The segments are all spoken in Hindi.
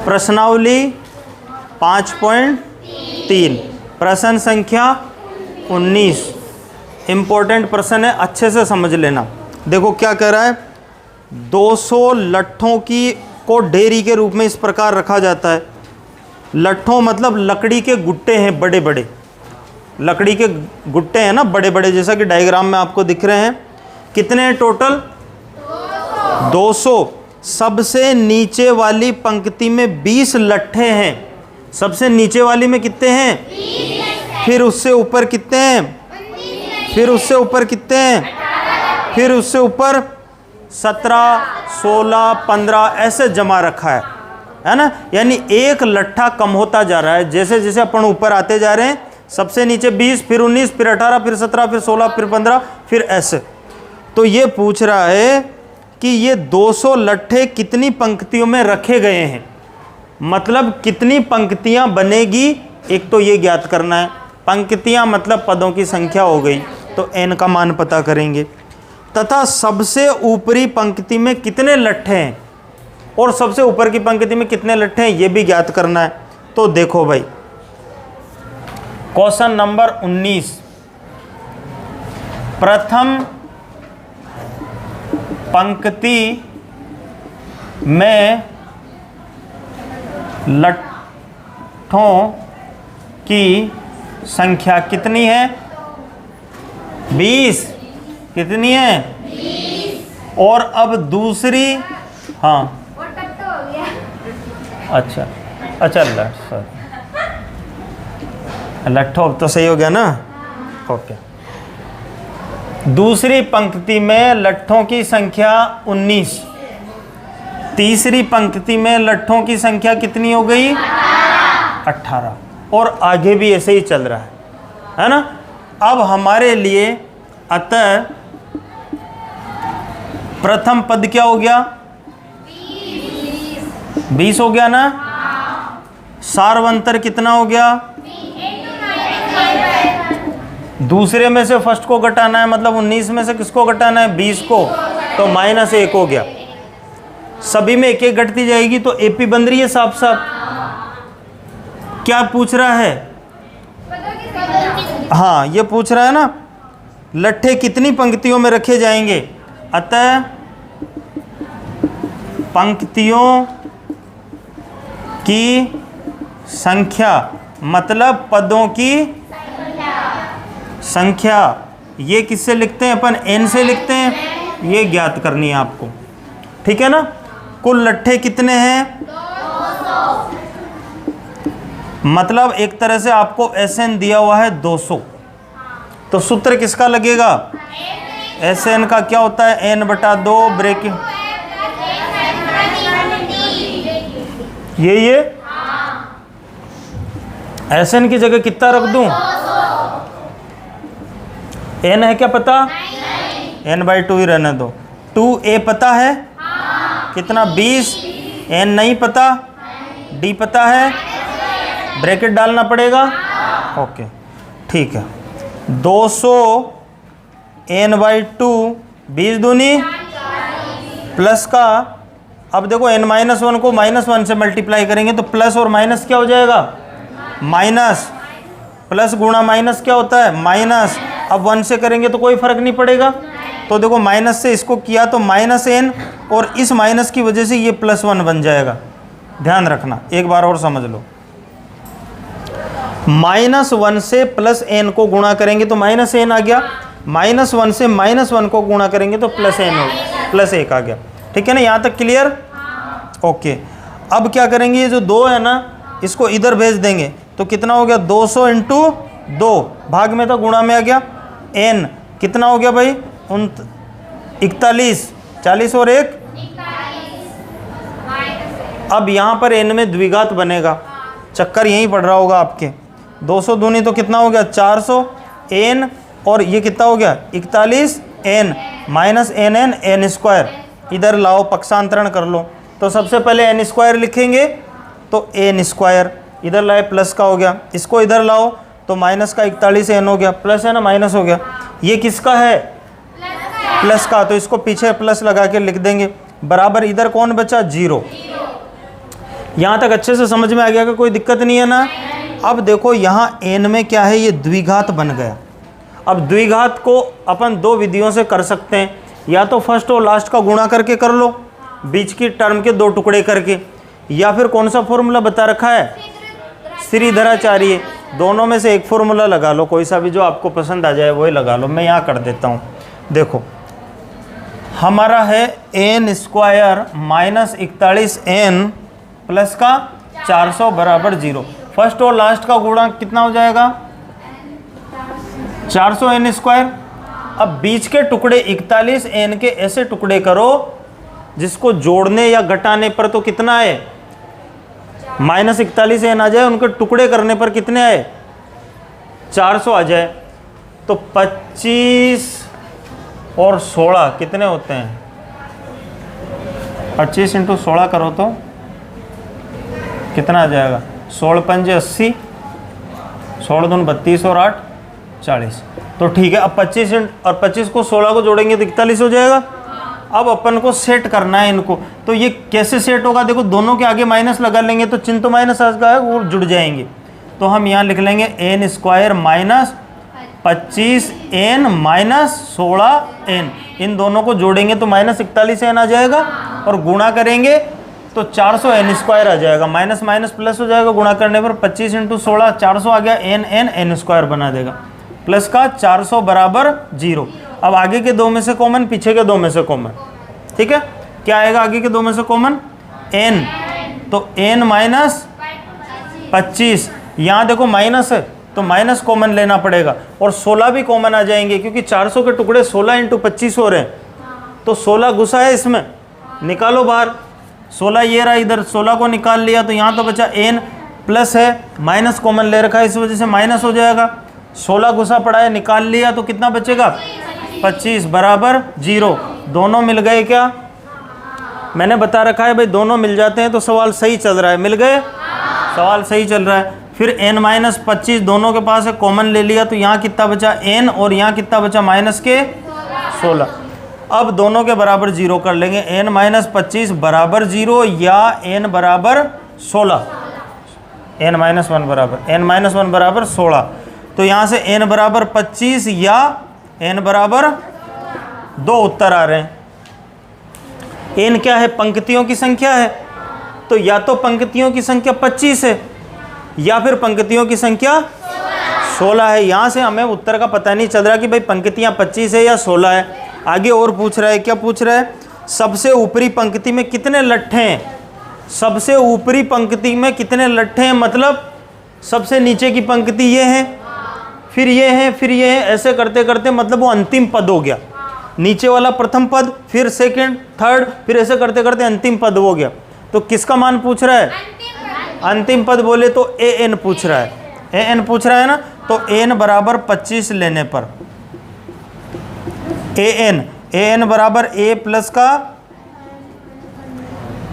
प्रश्नावली 5.3, प्रश्न संख्या 19। इम्पोर्टेंट प्रश्न है, अच्छे से समझ लेना। देखो क्या कह रहा है, 200 लट्ठों की को ढेरी के रूप में इस प्रकार रखा जाता है। लट्ठों मतलब लकड़ी के गुट्टे हैं, बड़े बड़े लकड़ी के गुट्टे हैं ना, बड़े बड़े, जैसा कि डायग्राम में आपको दिख रहे हैं। कितने हैं टोटल? 200। सबसे नीचे वाली पंक्ति में 20 लट्ठे हैं। सबसे नीचे वाली में कितने हैं? फिर उससे ऊपर कितने हैं? फिर उससे ऊपर कितने हैं? फिर उससे ऊपर 17, 16, 15 ऐसे जमा रखा है ना। यानी एक लट्ठा कम होता जा रहा है जैसे जैसे अपन ऊपर आते जा रहे हैं। सबसे नीचे 20, फिर 19, फिर 18, फिर 17, फिर 16, फिर 15, फिर ऐसे। तो ये पूछ रहा है कि ये 200 लट्ठे कितनी पंक्तियों में रखे गए हैं, मतलब कितनी पंक्तियां बनेगी। एक तो ये ज्ञात करना है। पंक्तियां मतलब पदों की संख्या हो गई, तो n का मान पता करेंगे। तथा सबसे ऊपरी पंक्ति में कितने लट्ठे हैं और सबसे ऊपर की पंक्ति में कितने लट्ठे हैं, ये भी ज्ञात करना है। तो देखो भाई, क्वेश्चन नंबर 19, प्रथम पंक्ति में लट्ठों की संख्या कितनी है? 20। कितनी है? 20। और अब दूसरी, हाँ अच्छा लट्ठों अब तो सही हो गया ना, ओके। दूसरी पंक्ति में लट्ठों की संख्या 19। तीसरी पंक्ति में लट्ठों की संख्या कितनी हो गई? 18। और आगे भी ऐसे ही चल रहा है ना। अब हमारे लिए अतः प्रथम पद क्या हो गया? 20 हो गया ना। सार्वंतर कितना हो गया? दूसरे में से फर्स्ट को घटाना है, मतलब 19 में से किसको घटाना है? 20 को, तो -1 हो गया। सभी में एक एक घटती जाएगी तो एपी बन रही है साफ साफ। क्या पूछ रहा है? हाँ, ये पूछ रहा है ना, लट्ठे कितनी पंक्तियों में रखे जाएंगे। अतः पंक्तियों की संख्या मतलब पदों की संख्या। ये किससे लिखते हैं अपन? n से लिखते हैं। ये ज्ञात करनी है आपको, ठीक है ना। कुल लट्ठे कितने हैं? 200। मतलब एक तरह से आपको SN दिया हुआ है 200। तो सूत्र किसका लगेगा? SN का क्या होता है? n/2 ब्रेकिंग ये SN की जगह कितना रख दूं? n है क्या पता? n/2 ही रहने दो। 2a पता है? कितना? 20। n नहीं पता, d पता है, ब्रैकेट डालना पड़ेगा। ओके, ठीक है। 200 n/2, 20 दूनी प्लस का, अब देखो n-1 को -1 से मल्टीप्लाई करेंगे तो प्लस और माइनस क्या हो जाएगा? माइनस। प्लस गुणा माइनस क्या होता है? माइनस। अब 1 से करेंगे तो कोई फर्क नहीं पड़ेगा। तो देखो माइनस से इसको किया तो -n, और इस माइनस की वजह से ये +1 बन जाएगा। ध्यान रखना, एक बार और समझ लो। -1 से +n को गुणा करेंगे तो -n आ गया। -1 से -1 को गुणा करेंगे तो +n हो, +1 आ गया। ठीक है ना, यहाँ तक क्लियर? ओके। अब क्या करेंगे, ये जो 2 है ना, इसको इधर भेज देंगे तो कितना हो गया? 200 × 2, भाग में था, गुणा में आ गया। n कितना हो गया भाई? 41। 40 और 1 अब यहाँ पर n में द्विघात बनेगा, चक्कर यहीं पड़ रहा होगा आपके। 200 दूनी तो कितना हो गया? 400 n, और ये कितना हो गया? 41 n -nn n²। इधर लाओ, पक्षांतरण कर लो। तो सबसे पहले n² लिखेंगे तो n², इधर लाए प्लस का हो गया। इसको इधर लाओ तो माइनस का 41 n हो गया, प्लस है ना, माइनस हो गया। ये किसका है? प्लस का, तो इसको पीछे प्लस लगा के लिख देंगे। बराबर इधर कौन बचा? 0। यहाँ तक अच्छे से समझ में आ गया कि कोई दिक्कत नहीं है ना। अब देखो यहाँ n में क्या है, ये द्विघात बन गया। अब द्विघात को अपन दो विधियों से कर सकते हैं, या तो फर्स्ट और लास्ट का गुणा करके कर लो, बीच की टर्म के दो टुकड़े करके, या फिर कौन सा फॉर्मूला बता रखा है, श्रीधराचार्य। दोनों में से एक फॉर्मूला लगा लो, कोई सा भी जो आपको पसंद आ जाए वही लगा लो। मैं यहाँ कर देता हूँ। देखो हमारा है n square minus 41n plus का 400 बराबर 0। फर्स्ट और लास्ट का गुणा कितना हो जाएगा, 400n स्क्वायर। अब बीच के टुकड़े 41n के ऐसे टुकड़े करो जिसको जोड़ने या घटाने पर तो कितना है, माइनस 41n आ जाए, उनके टुकड़े करने पर कितने आए, 400 आ जाए। तो 25 और 16 कितने होते हैं, 25 इंटू 16 करो तो कितना आ जाएगा, 16 पंजे 80, 16 दून 32 और 8 40। तो ठीक है, अब 25 और 25 को 16 को जोड़ेंगे तो 41 हो जाएगा। अब अपन को सेट करना है इनको, तो ये कैसे सेट होगा, देखो दोनों के आगे माइनस लगा लेंगे तो चिन्ह तो माइनस आ गया, वो जुड़ जाएंगे। तो हम यहाँ लिख लेंगे n square minus 25n minus 16n, इन दोनों को जोड़ेंगे तो माइनस 41n आ जाएगा, और गुणा करेंगे तो 400n स्क्वायर आ जाएगा। माइनस माइनस प्लस हो जाएगा, गुणा करने पर 25 इंटू 16 400 आ गया, n स्क्वायर बना देगा, प्लस का 400 बराबर 0। अब आगे के दो में से कॉमन, पीछे के दो में से कॉमन, ठीक है। क्या आएगा आगे के दो में से कॉमन, n, तो n माइनस 25, यहाँ देखो माइनस है तो माइनस कॉमन लेना पड़ेगा, और 16 भी कॉमन आ जाएंगे क्योंकि 400 के टुकड़े 16 इंटू 25 हो रहे हैं, तो 16 गुस्सा है इसमें, निकालो बाहर। 16 ये रहा इधर, 16 को निकाल लिया तो यहाँ तो बचा n, प्लस है माइनस कॉमन ले रखा है इस वजह से माइनस हो जाएगा। 16 गुस्सा पड़ा है, निकाल लिया तो कितना बचेगा, 25 बराबर 0। दोनों मिल गए क्या, मैंने बता रखा है भाई दोनों मिल जाते हैं तो सवाल सही चल रहा है, मिल गए, सवाल सही चल रहा है। फिर n माइनस 25 दोनों के पास है, कॉमन ले लिया तो यहाँ कितना बचा n, और यहाँ कितना बचा माइनस के 16। अब दोनों के बराबर 0 कर लेंगे, n माइनस 25 बराबर 0 या n बराबर 16, n माइनस 1 बराबर 16। तो यहाँ से n बराबर 25 या n बराबर 2 उत्तर आ रहे हैं। n क्या है, पंक्तियों की संख्या है, तो या तो पंक्तियों की संख्या 25 है या फिर पंक्तियों की संख्या 16 है। यहाँ से हमें उत्तर का पता नहीं चल रहा कि भाई पंक्तियाँ 25 है या 16 है। आगे और पूछ रहा है, क्या पूछ रहा है, सबसे ऊपरी पंक्ति में कितने लट्ठे हैं, सबसे ऊपरी पंक्ति में कितने लट्ठे हैं, मतलब सबसे नीचे की पंक्ति ये है, फिर ये है, फिर ये है, ऐसे करते करते मतलब वो अंतिम पद हो गया। नीचे वाला प्रथम पद, फिर सेकंड, थर्ड, फिर ऐसे करते करते अंतिम पद हो गया। तो किसका मान पूछ रहा है, अंतिम पद बोले तो an पूछ रहा है, an पूछ रहा है ना, तो n बराबर 25 लेने पर an बराबर a प्लस का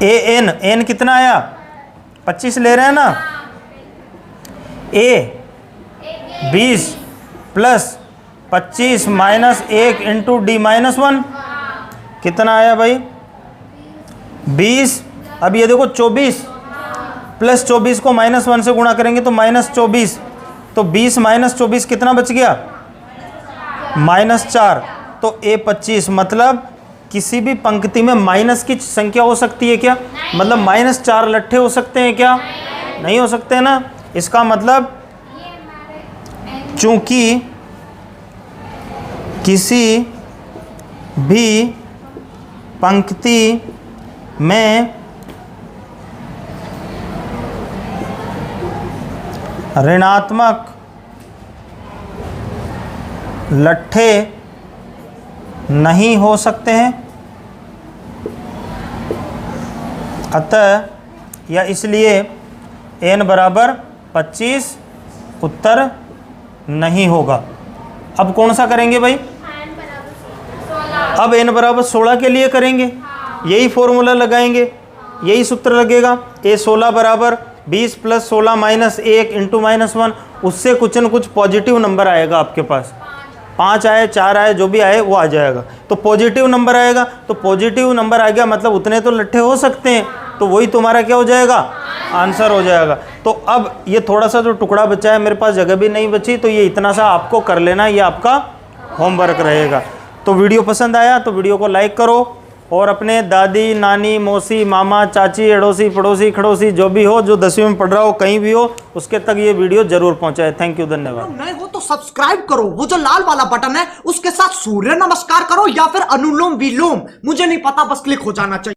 an कितना आया, 25 ले रहे हैं ना, a 20 plus 25 minus 1 into D minus 1 कितना आया भाई, 20। अब ये देखो 24 प्लस 24 को माइनस 1 से गुणा करेंगे तो माइनस 24, तो 20 माइनस 24 कितना बच गया, माइनस 4। तो a 25, मतलब किसी भी पंक्ति में माइनस की संख्या हो सकती है क्या, मतलब माइनस 4 लट्ठे हो सकते हैं क्या, नहीं हो सकते ना। इसका मतलब चूंकि किसी भी पंक्ति में ऋणात्मक लट्ठे नहीं हो सकते हैं, अतः या इसलिए n बराबर 25 उत्तर नहीं होगा। अब कौन सा करेंगे भाई, अब n बराबर 16 के लिए करेंगे, यही फॉर्मूला लगाएंगे, यही सूत्र लगेगा। a 16 बराबर 20 प्लस 16 माइनस 1 इंटू माइनस 1, उससे कुछ न कुछ पॉजिटिव नंबर आएगा आपके पास, 5 आए 4 आए जो भी आए वो आ जाएगा, तो पॉजिटिव नंबर आएगा। तो पॉजिटिव नंबर आ गया मतलब उतने तो लट्ठे हो सकते हैं, तो वही तुम्हारा क्या हो जाएगा, आंसर हो जाएगा। तो अब ये थोड़ा सा जो टुकड़ा बचा है, मेरे पास जगह भी नहीं बची, तो ये इतना सा आपको कर लेना, ये आपका होमवर्क रहेगा। तो वीडियो पसंद आया तो वीडियो को लाइक करो, और अपने दादी, नानी, मौसी, मामा, चाची, अड़ोसी, पड़ोसी, खड़ोसी जो भी हो, जो 10वीं में पढ़ रहा हो, कहीं भी हो, उसके तक ये वीडियो जरूर पहुंचाए। थैंक यू, धन्यवाद। नए हो तो सब्सक्राइब करो, वो जो लाल वाला बटन है उसके साथ सूर्य नमस्कार करो या फिर अनुलोम विलोम, मुझे नहीं पता, बस क्लिक हो जाना चाहिए।